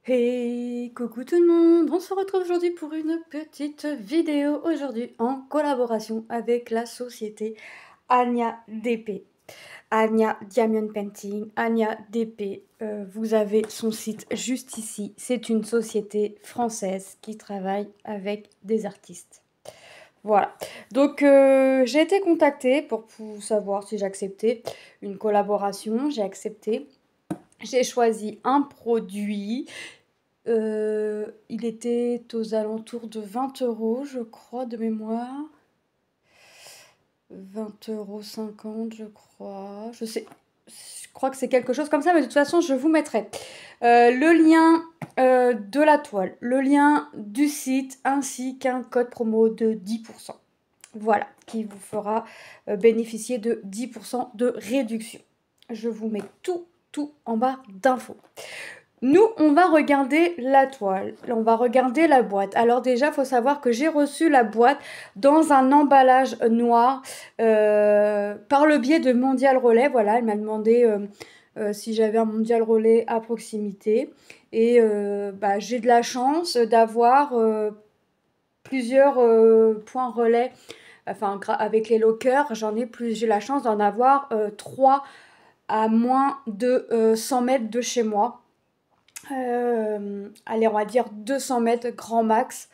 Hey, coucou tout le monde, on se retrouve aujourd'hui pour une petite vidéo, aujourd'hui en collaboration avec la société Anya DP. Anya Diamond Painting, Anya DP, vous avez son site juste ici. C'est une société française qui travaille avec des artistes. Voilà, donc j'ai été contactée pour savoir si j'acceptais une collaboration, j'ai accepté. J'ai choisi un produit. Il était aux alentours de 20 euros, je crois, de mémoire. 20,50 € je crois. Je sais, je crois que c'est quelque chose comme ça, mais de toute façon, je vous mettrai le lien de la toile, le lien du site, ainsi qu'un code promo de 10%. Voilà, qui vous fera bénéficier de 10% de réduction. Je vous mets tout en barre d'infos. Nous, on va regarder la toile, on va regarder la boîte. Alors déjà, il faut savoir que j'ai reçu la boîte dans un emballage noir par le biais de Mondial Relais. Voilà, elle m'a demandé si j'avais un Mondial Relais à proximité. Et j'ai de la chance d'avoir plusieurs points relais. Enfin, avec les lockers, j'ai la chance d'en avoir 3 à moins de 100 mètres de chez moi. Allez, on va dire 200 mètres grand max.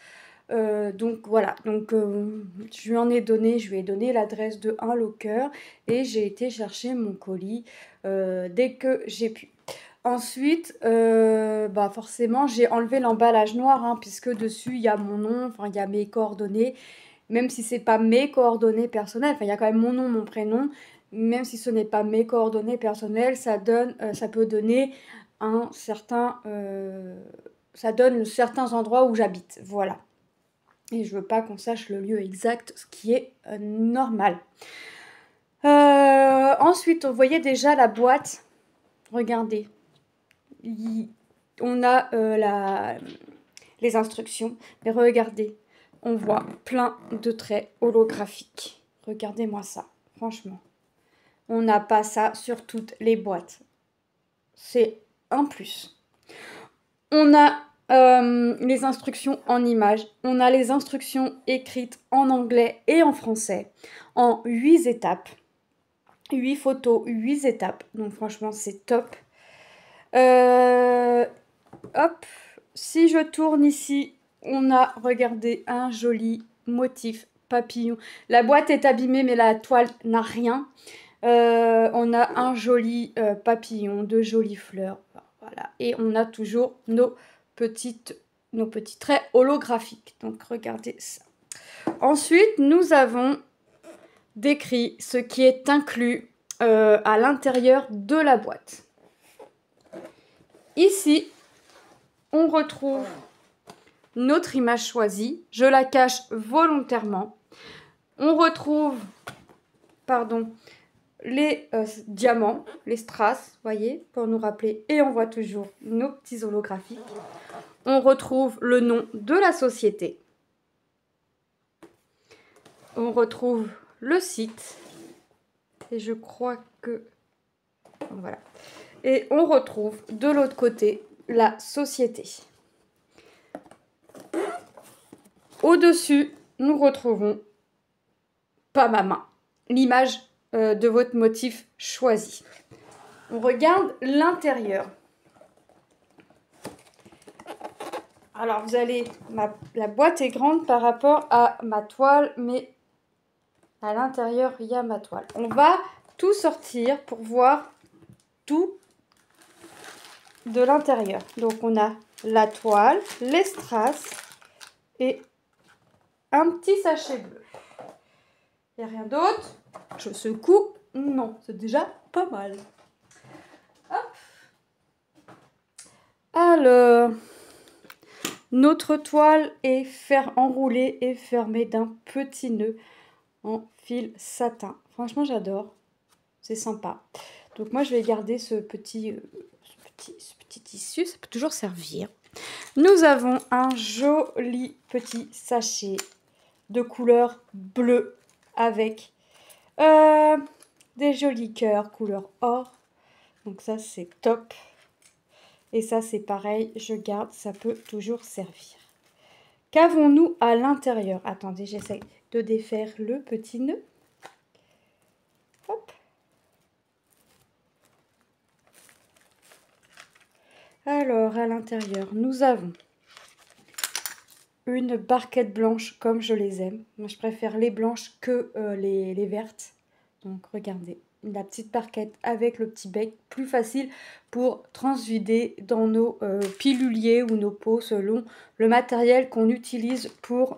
Donc voilà, donc je lui ai donné l'adresse de un locker et j'ai été chercher mon colis dès que j'ai pu. Ensuite, forcément, j'ai enlevé l'emballage noir, hein, puisque dessus il y a mon nom, enfin il y a mes coordonnées, même si c'est pas mes coordonnées personnelles, enfin il y a quand même mon nom, mon prénom, même si ce n'est pas mes coordonnées personnelles, ça peut donner un certain, ça donne certains endroits où j'habite, voilà. Et je veux pas qu'on sache le lieu exact, ce qui est normal. Ensuite, vous voyez déjà la boîte. Regardez. On a les instructions. Mais regardez, on voit plein de traits holographiques. Regardez-moi ça, franchement. On n'a pas ça sur toutes les boîtes. C'est un plus. On a les instructions en images. On a les instructions écrites en anglais et en français en 8 étapes. 8 photos, 8 étapes. Donc franchement, c'est top. Hop, si je tourne ici, on a, regardé un joli motif papillon. La boîte est abîmée, mais la toile n'a rien. On a un joli papillon, de jolies fleurs. Voilà. Et on a toujours nos petits traits holographiques. Donc regardez ça. Ensuite, nous avons décrit ce qui est inclus à l'intérieur de la boîte. Ici, on retrouve notre image choisie. Je la cache volontairement. On retrouve, les diamants, les strass, voyez, pour nous rappeler. Et on voit toujours nos petits holographiques. On retrouve le nom de la société. On retrouve le site. Et je crois que... Voilà. Et on retrouve de l'autre côté la société. Au-dessus, nous retrouvons, pas ma main, l'image de votre motif choisi. On regarde l'intérieur. Alors vous allez, la boîte est grande par rapport à ma toile, mais à l'intérieur il y a ma toile. On va tout sortir pour voir tout de l'intérieur. Donc on a la toile, les strass et un petit sachet bleu. Il n'y a rien d'autre. Je secoue. Non, c'est déjà pas mal. Hop. Alors, notre toile est enroulée et fermée d'un petit nœud en fil satin. Franchement, j'adore. C'est sympa. Donc moi, je vais garder ce petit tissu. Ça peut toujours servir. Nous avons un joli petit sachet de couleur bleue avec des jolis cœurs couleur or. Donc ça, c'est top. Et ça, c'est pareil, je garde, ça peut toujours servir. Qu'avons-nous à l'intérieur? Attendez, j'essaie de défaire le petit nœud. Hop. Alors, à l'intérieur, nous avons une barquette blanche comme je les aime. Moi, je préfère les blanches que les vertes. Donc, regardez, la petite barquette avec le petit bec, plus facile pour transvider dans nos piluliers ou nos pots selon le matériel qu'on utilise pour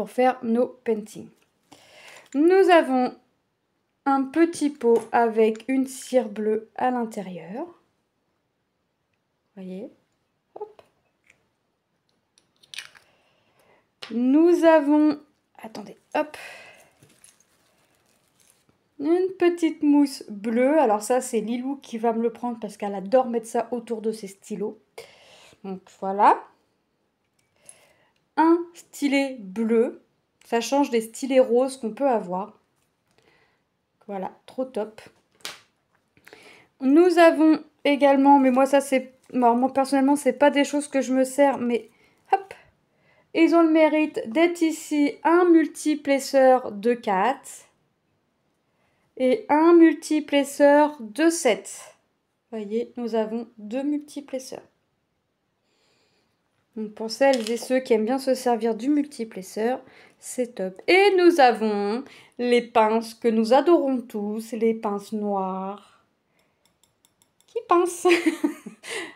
faire nos paintings. Nous avons un petit pot avec une cire bleue à l'intérieur. Voyez. Hop. Nous avons, attendez, hop, une petite mousse bleue. Alors ça, c'est Lilou qui va me le prendre parce qu'elle adore mettre ça autour de ses stylos. Donc voilà. Un stylet bleu. Ça change des stylets roses qu'on peut avoir. Voilà, trop top. Nous avons également, mais moi ça c'est, moi personnellement c'est pas des choses que je me sers, mais hop, ils ont le mérite d'être ici un multiplesseur de 4 et un multiplesseur de 7. Vous voyez, nous avons 2 multiplesseurs. Donc pour celles et ceux qui aiment bien se servir du multiplesseur, c'est top. Et nous avons les pinces que nous adorons tous, les pinces noires. Qui pincent.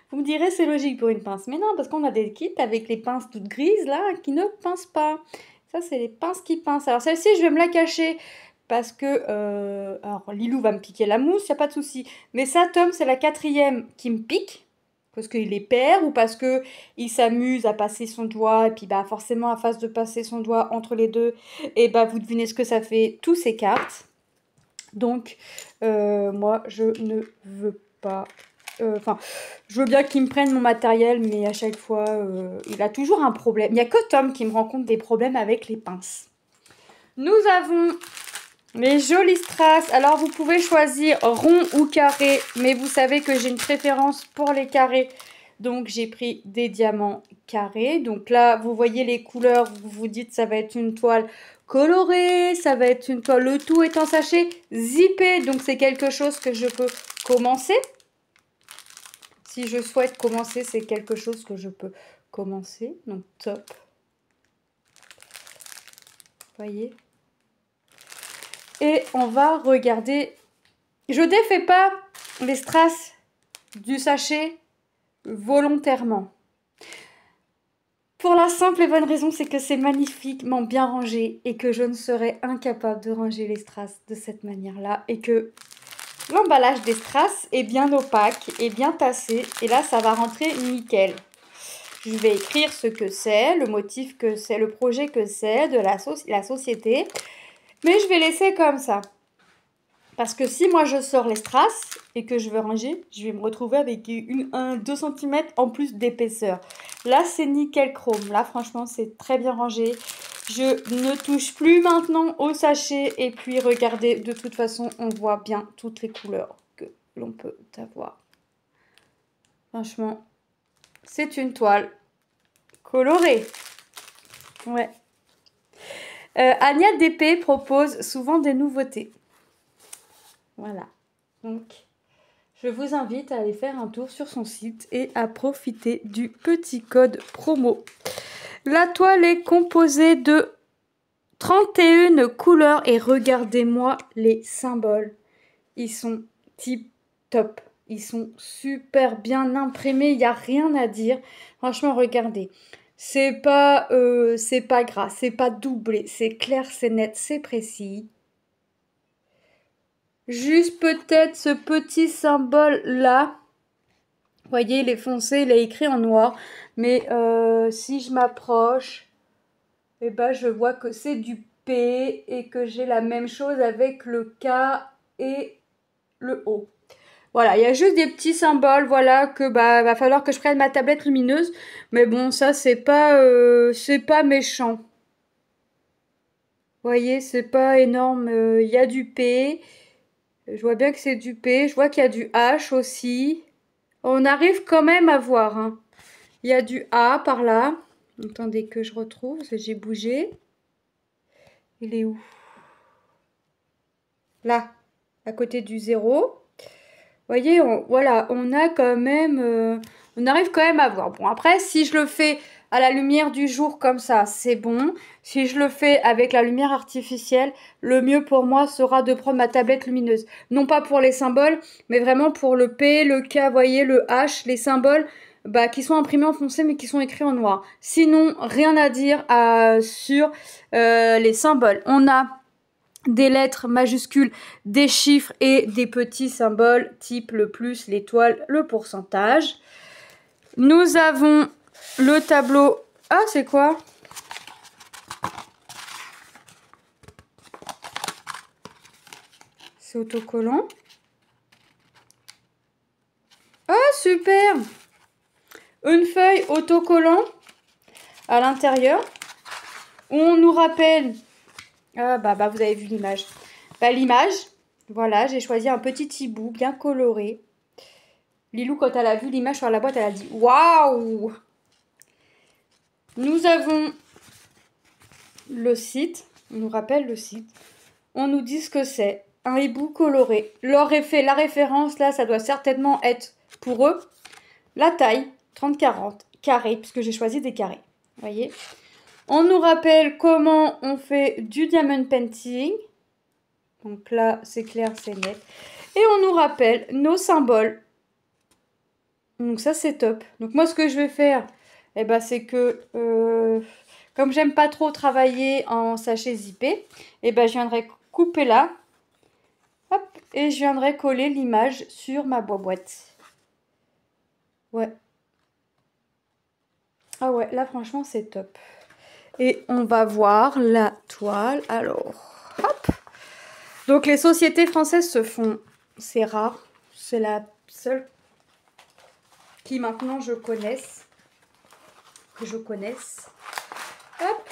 Vous me direz c'est logique pour une pince, mais non, parce qu'on a des kits avec les pinces toutes grises là qui ne pincent pas. Ça c'est les pinces qui pincent. Alors celle-ci je vais me la cacher parce que alors Lilou va me piquer la mousse, il n'y a pas de souci. Mais ça Tom c'est la 4e qui me pique parce qu'il est perd ou parce que il s'amuse à passer son doigt et puis bah forcément à force de passer son doigt entre les deux et bah vous devinez ce que ça fait, tout s'écarte. Donc moi je ne veux pas. Enfin, je veux bien qu'il me prenne mon matériel, mais à chaque fois, il a toujours un problème. Il n'y a que Tom qui me rend compte des problèmes avec les pinces. Nous avons les jolies strass. Alors, vous pouvez choisir rond ou carré, mais vous savez que j'ai une préférence pour les carrés. Donc, j'ai pris des diamants carrés. Donc là, vous voyez les couleurs. Vous vous dites, ça va être une toile colorée, ça va être une toile. Le tout est en sachet zippé. Donc, c'est quelque chose que je peux commencer. Si je souhaite commencer, c'est quelque chose que je peux commencer. Donc, top. Voyez. Et on va regarder. Je défais pas les strass du sachet volontairement. Pour la simple et bonne raison, c'est que c'est magnifiquement bien rangé et que je ne serais incapable de ranger les strass de cette manière-là et que l'emballage des strass est bien opaque et bien tassé et là, ça va rentrer nickel. Je vais écrire ce que c'est, le motif que c'est, le projet que c'est, de la société. Mais je vais laisser comme ça. Parce que si moi je sors les strass et que je veux ranger, je vais me retrouver avec 2 cm en plus d'épaisseur. Là, c'est nickel chrome. Là, franchement, c'est très bien rangé. Je ne touche plus maintenant au sachet. Et puis, regardez, de toute façon, on voit bien toutes les couleurs que l'on peut avoir. Franchement, c'est une toile colorée. Ouais. Ania DP propose souvent des nouveautés. Voilà. Donc, je vous invite à aller faire un tour sur son site et à profiter du petit code promo. La toile est composée de 31 couleurs et regardez-moi les symboles. Ils sont tip top. Ils sont super bien imprimés. Il n'y a rien à dire. Franchement, regardez. C'est pas gras, c'est pas doublé. C'est clair, c'est net, c'est précis. Juste peut-être ce petit symbole là. Vous voyez, il est foncé, il est écrit en noir. Mais si je m'approche, eh ben, je vois que c'est du P et que j'ai la même chose avec le K et le O. Voilà, il y a juste des petits symboles, voilà, que bah va falloir que je prenne ma tablette lumineuse. Mais bon, ça c'est pas méchant. Vous voyez, c'est pas énorme. Il y a du P. Je vois bien que c'est du P. Je vois qu'il y a du H aussi. On arrive quand même à voir. Hein. Il y a du A par là. Attendez que je retrouve, parce que j'ai bougé. Il est où? Là, à côté du 0. Vous voyez, voilà, on a quand même... on arrive quand même à voir. Bon, après, si je le fais à la lumière du jour comme ça, c'est bon. Si je le fais avec la lumière artificielle, le mieux pour moi sera de prendre ma tablette lumineuse. Non pas pour les symboles, mais vraiment pour le P, le K, vous voyez, le H, les symboles qui sont imprimés en foncé mais qui sont écrits en noir. Sinon, rien à dire sur les symboles. On a des lettres majuscules, des chiffres et des petits symboles type le plus, l'étoile, le pourcentage. Nous avons le tableau. Ah, c'est quoi? C'est autocollant. Ah, super! Une feuille autocollant à l'intérieur. On nous rappelle... Ah, vous avez vu l'image. L'image, voilà, j'ai choisi un petit hibou bien coloré. Lilou, quand elle a vu l'image sur la boîte, elle a dit « Waouh !» Nous avons le site. On nous rappelle le site. On nous dit ce que c'est. Un hibou coloré. La référence, là, ça doit certainement être pour eux. La taille, 30-40, carré, puisque j'ai choisi des carrés. Vous voyez ? On nous rappelle comment on fait du diamond painting. Donc là, c'est clair, c'est net. Et on nous rappelle nos symboles. Donc ça, c'est top. Donc moi, ce que je vais faire, c'est que, comme j'aime pas trop travailler en sachet zippé, je viendrai couper là. Hop, et je viendrai coller l'image sur ma boîte. Ouais. Ah ouais, là, franchement, c'est top. Et on va voir la toile. Alors, hop. Donc, les sociétés françaises se font... C'est rare. C'est la seule qui, maintenant, je connaisse. Que je connaisse. Hop.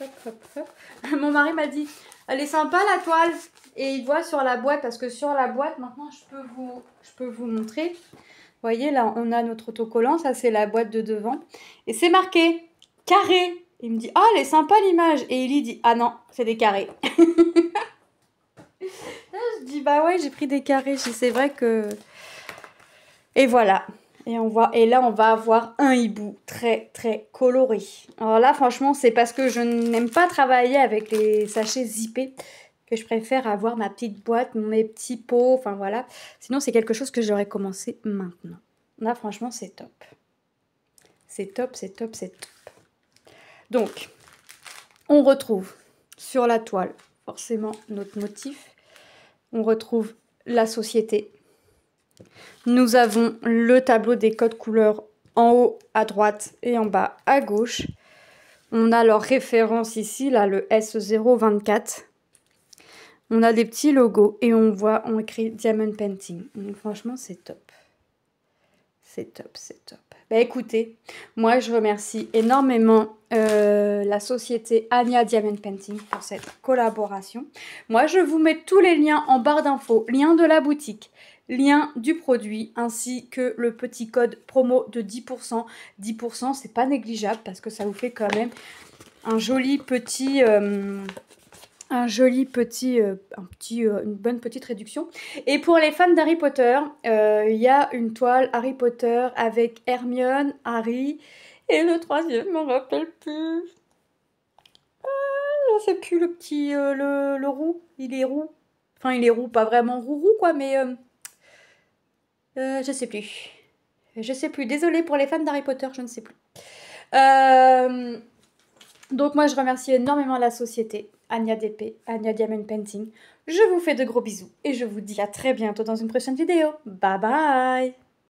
Hop, hop, hop. Mon mari m'a dit, elle est sympa, la toile. Et il voit sur la boîte, parce que sur la boîte, maintenant, je peux vous montrer. Vous voyez, là, on a notre autocollant. Ça, c'est la boîte de devant. Et c'est marqué carré. Il me dit, ah, elle est sympa l'image. Et il dit, ah non, c'est des carrés. Là, je dis, bah ouais, j'ai pris des carrés. C'est vrai que... Et voilà. Et là, on va avoir un hibou très, très coloré. Alors là, franchement, c'est parce que je n'aime pas travailler avec les sachets zippés que je préfère avoir ma petite boîte, mes petits pots, enfin voilà. Sinon, c'est quelque chose que j'aurais commencé maintenant. Là, franchement, c'est top. C'est top, c'est top, c'est top. Donc, on retrouve sur la toile, forcément, notre motif. On retrouve la société. Nous avons le tableau des codes couleurs en haut à droite et en bas à gauche. On a leur référence ici, là, le S024. On a des petits logos et on écrit Diamond Painting. Donc franchement, c'est top. C'est top, c'est top. Écoutez, moi je remercie énormément la société Ania Diamond Painting pour cette collaboration. Moi je vous mets tous les liens en barre d'infos, lien de la boutique, lien du produit ainsi que le petit code promo de 10%. 10% c'est pas négligeable parce que ça vous fait quand même un joli petit... une bonne petite réduction. Et pour les fans d'Harry Potter, il y a une toile Harry Potter avec Hermione, Harry, et le troisième, je m'en rappelle plus. Je sais plus, le petit, le roux, il est roux. Enfin, il est roux, pas vraiment roux, quoi, mais je sais plus. Je sais plus, désolée pour les fans d'Harry Potter, je ne sais plus. Donc moi, je remercie énormément la société Ania DP, Ania Diamond Painting. Je vous fais de gros bisous et je vous dis à très bientôt dans une prochaine vidéo. Bye bye!